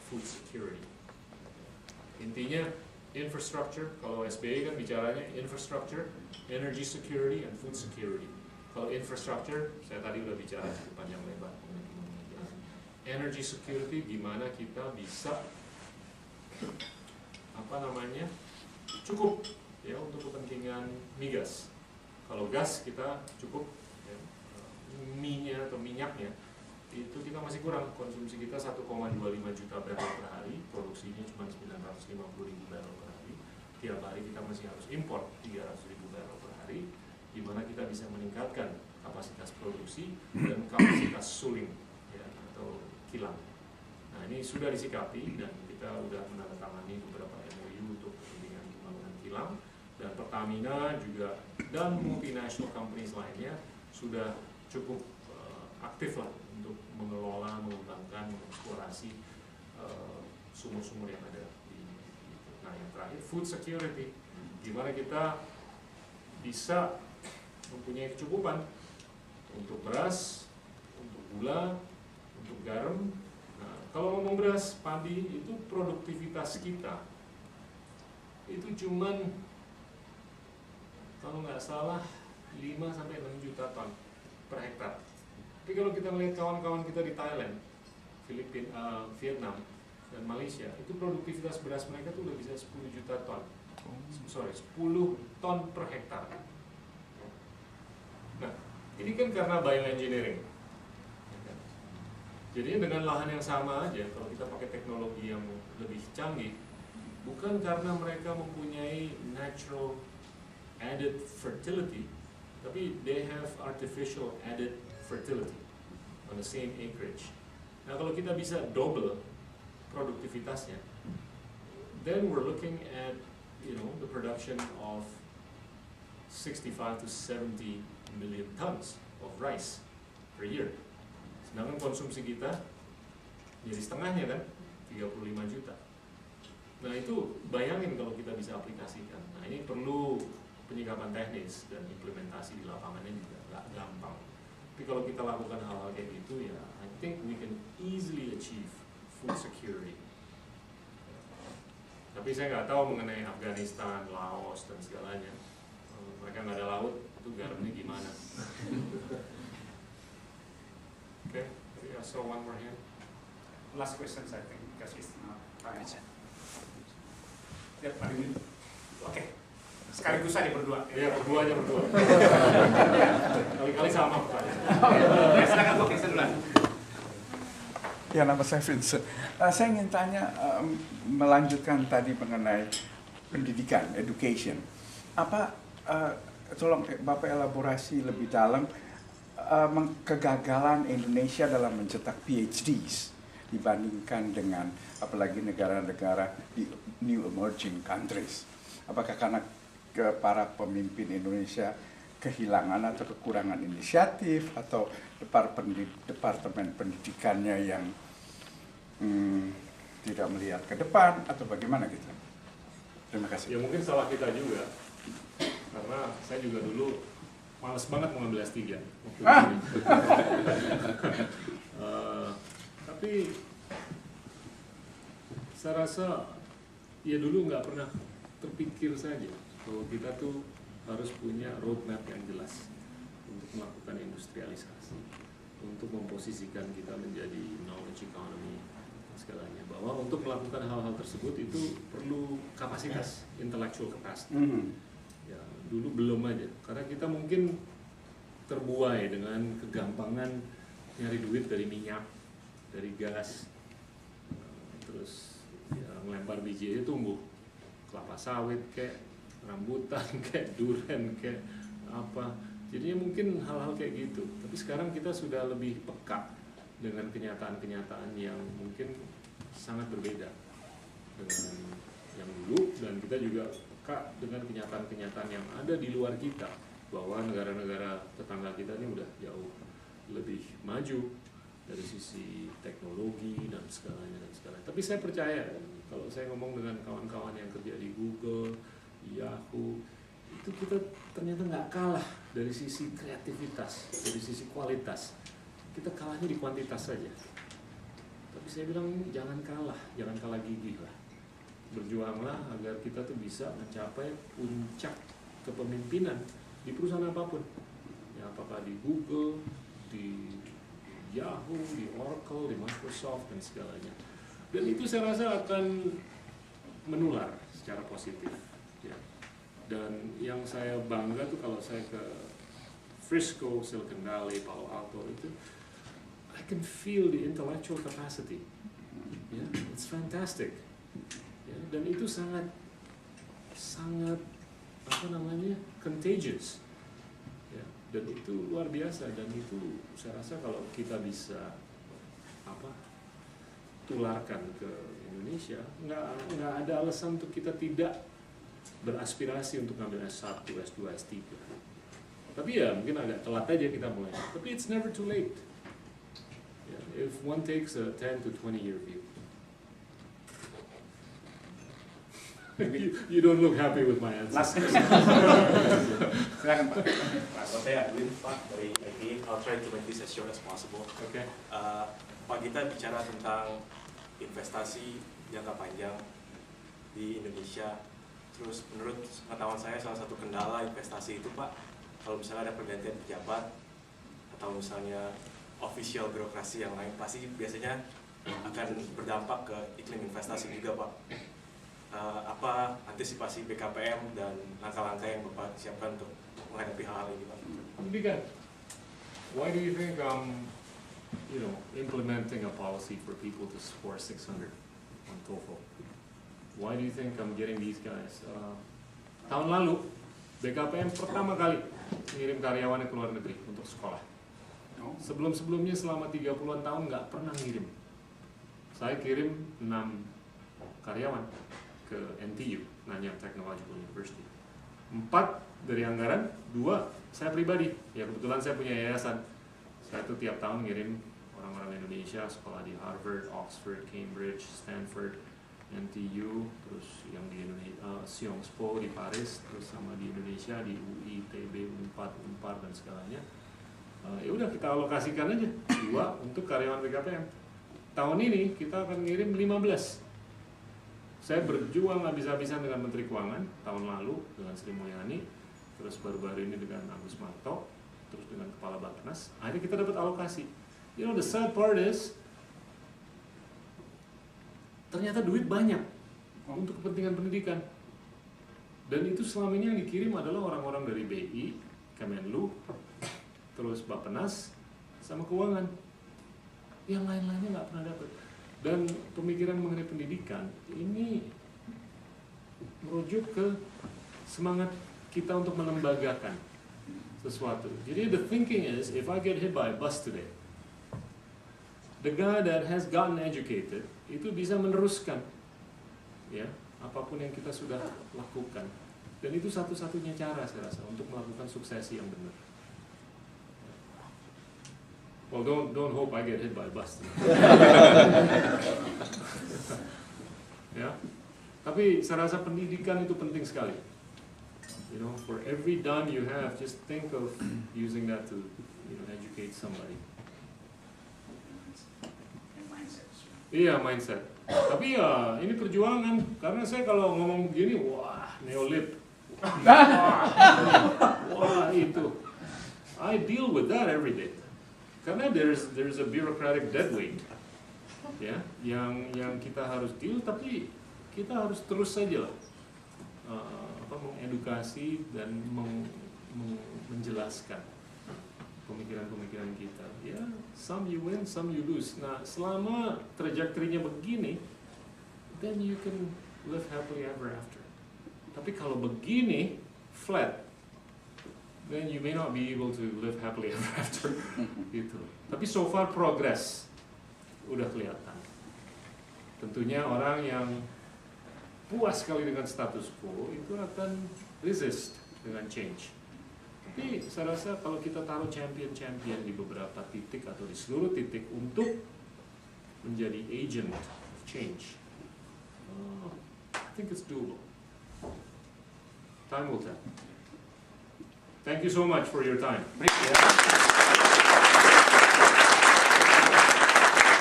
food security. Intinya infrastructure, kalau SBY kan bicaranya infrastructure, energy security, and food security. Kalau infrastructure, saya tadi udah bicara panjang lebar. Energy security, gimana kita bisa cukup ya untuk kepentingan migas. Kalau gas kita cukup, ya, minyak atau minyaknya itu kita masih kurang. Konsumsi kita 1,25 juta barrel per hari, produksinya cuma 950.000 barrel per hari. Tiap hari kita masih harus impor 300.000 barrel per hari. Gimana kita bisa meningkatkan kapasitas produksi dan kapasitas suling, ya, atau kilang. Nah, ini sudah disikapi dan kita sudah menandatangani beberapa MOU untuk kepentingan pembangunan kilang, dan Pertamina juga dan multinational companies lainnya sudah cukup aktif lah untuk mengelola, mengembangkan, mengeksplorasi sumur-sumur yang ada di. Nah, yang terakhir food security, gimana kita bisa mempunyai kecukupan untuk beras, untuk gula, untuk garam. Nah, kalau ngomong beras, padi itu produktivitas kita itu cuman kalau nggak salah 5-6 juta ton per hektar. Tapi kalau kita melihat kawan-kawan kita di Thailand, Filipina, Vietnam, dan Malaysia, itu produktivitas beras mereka tuh udah bisa 10 juta ton. 10 ton per hektar. Nah, ini kan karena bioengineering. Jadi dengan lahan yang sama aja, kalau kita pakai teknologi yang lebih canggih, bukan karena mereka mempunyai natural added fertility, tapi they have artificial added fertility on the same acreage. Nah, kalau kita bisa double produktivitasnya, then we're looking at, the production of 65 to 70 million tons of rice per year. Sedangkan konsumsi kita jadi setengahnya kan, 35 juta. Nah, itu bayangin kalau kita bisa aplikasikan. Nah, ini perlu penyikapan teknis dan implementasi di lapangannya juga nggak gampang. Tapi kalau kita lakukan hal-hal kayak gitu, ya I think we can easily achieve food security. Tapi saya nggak tahu mengenai Afghanistan, Laos, dan segalanya. Mereka nggak ada laut, itu garamnya gimana? Okay, I saw one more hand. Last questions, I think, because it's not time. Ya, Pak Dini. Oke. Sekaligus aja berdua. Iya, berdua. Kali-kali sama pertanyaan. Silakan Bok, yang duluan. Ya, nama saya Vincent. Saya ingin tanya, melanjutkan tadi mengenai pendidikan, education. Tolong Bapak elaborasi lebih dalam kegagalan Indonesia dalam mencetak PhDs dibandingkan dengan apalagi negara-negara di new emerging countries. Apakah karena para pemimpin Indonesia kehilangan atau kekurangan inisiatif, atau departemen pendidikannya yang tidak melihat ke depan, atau bagaimana gitu? Terima kasih. Ya mungkin salah kita juga, karena saya juga dulu males banget mau ngambil S3 waktu ini. Tapi saya rasa ya dulu nggak pernah terpikir saja bahwa kita tuh harus punya roadmap yang jelas untuk melakukan industrialisasi, untuk memposisikan kita menjadi knowledge economy segalanya. Bahwa untuk melakukan hal-hal tersebut itu perlu kapasitas, intellectual capacity. Ya, dulu belum aja, karena kita mungkin terbuai dengan kegampangan nyari duit dari minyak, dari gas, terus ya, melempar biji itu tumbuh kelapa sawit kayak rambutan kayak durian kayak apa. Jadinya mungkin hal-hal kayak gitu. Tapi sekarang kita sudah lebih peka dengan kenyataan-kenyataan yang mungkin sangat berbeda dengan yang dulu, dan kita juga peka dengan kenyataan-kenyataan yang ada di luar kita, bahwa negara-negara tetangga kita ini udah jauh lebih maju dari sisi teknologi dan segalanya. Tapi saya percaya, kalau saya ngomong dengan kawan-kawan yang kerja di Google, Yahoo, itu kita ternyata nggak kalah dari sisi kreativitas, dari sisi kualitas. Kita kalahnya di kuantitas saja. Tapi saya bilang jangan kalah gigih lah. Berjuanglah agar kita tuh bisa mencapai puncak kepemimpinan di perusahaan apapun. Ya, apakah di Google, di Yahoo, di Oracle, di Microsoft dan segalanya. Dan itu saya rasa akan menular secara positif. Ya. Dan yang saya bangga tuh kalau saya ke Frisco, Silicon Valley, Palo Alto itu, I can feel the intellectual capacity. Yeah, it's fantastic. Yeah, dan itu sangat contagious. Yeah, dan itu luar biasa. Dan itu saya rasa kalau kita bisa tularkan ke Indonesia, nggak ada alasan untuk kita tidak beraspirasi untuk ngambil S1, S2, S3. Tapi ya mungkin agak telat aja kita mulai. Tapi it's never too late. Yeah, if one takes a 10 to 20 year view. You don't look happy with my answer. Last question. Silakan Pak. Pak, saya Edwin Pak dari IT. I'll try to make this as short as possible. Okay. Pak, kita bicara tentang investasi jangka panjang di Indonesia. Terus menurut pengetahuan saya salah satu kendala investasi itu Pak, kalau misalnya ada pergantian pejabat atau misalnya official birokrasi yang lain, pasti biasanya akan berdampak ke iklim investasi juga Pak. Apa antisipasi BKPM dan langkah-langkah yang Bapak siapkan untuk menghadapi hal-hal ini Pak? Pendidikan. Why do you think implementing a policy for people to score 600 on TOEFL? Why do you think I'm getting these guys? Tahun lalu BKPM pertama kali ngirim karyawannya ke luar negeri untuk sekolah. Sebelum-sebelumnya selama 30-an tahun nggak pernah ngirim. Saya kirim 6 karyawan ke NTU, Nanyang Technological University. 4 dari anggaran, 2 saya pribadi. Ya kebetulan saya punya yayasan. Saya tuh tiap tahun ngirim orang-orang Indonesia sekolah di Harvard, Oxford, Cambridge, Stanford, NTU, terus yang di Indonesia, Sciences Po di Paris, terus sama di Indonesia di UI, ITB, Unpar dan segalanya. Ya udah kita alokasikan aja 2 untuk karyawan BKPM. Tahun ini kita akan ngirim 15. Saya berjuang habis-habisan dengan Menteri Keuangan tahun lalu dengan Sri Mulyani, terus baru-baru ini dengan Agus Marto, terus dengan Kepala Bappenas. Akhirnya kita dapat alokasi. The sad part is ternyata duit banyak untuk kepentingan pendidikan. Dan itu selama ini yang dikirim adalah orang-orang dari BI, Kemenlu, terus Bappenas, sama Keuangan. Yang lain-lainnya nggak pernah dapat. Dan pemikiran mengenai pendidikan ini merujuk ke semangat kita untuk melembagakan sesuatu. Jadi the thinking is, if I get hit by a bus today, the guy that has gotten educated itu bisa meneruskan ya apapun yang kita sudah lakukan. Dan itu satu-satunya cara saya rasa untuk melakukan suksesi yang benar. Well, don't hope I get hit by a bus. Ya, tapi saya rasa pendidikan itu penting sekali. For every dime you have, just think of using that to, educate somebody. Iya, mindset. Tapi ya, ini perjuangan. Karena saya kalau ngomong begini, wah, neolib. Wah, itu. I deal with that every day. Karena there's a bureaucratic dead weight, ya, yang kita harus deal, tapi kita harus terus saja lah, mengedukasi dan menjelaskan pemikiran-pemikiran kita. Ya, some you win, some you lose. Nah, selama trajektorinya begini, then you can live happily ever after. Tapi kalau begini, flat, then you may not be able to live happily ever after. Gitu. Tapi so far progress udah kelihatan. Tentunya orang yang puas sekali dengan status quo itu akan resist dengan change. Tapi saya rasa kalau kita taruh champion-champion di beberapa titik atau di seluruh titik untuk menjadi agent of change, I think it's doable. Time will tell. Thank you so much for your time.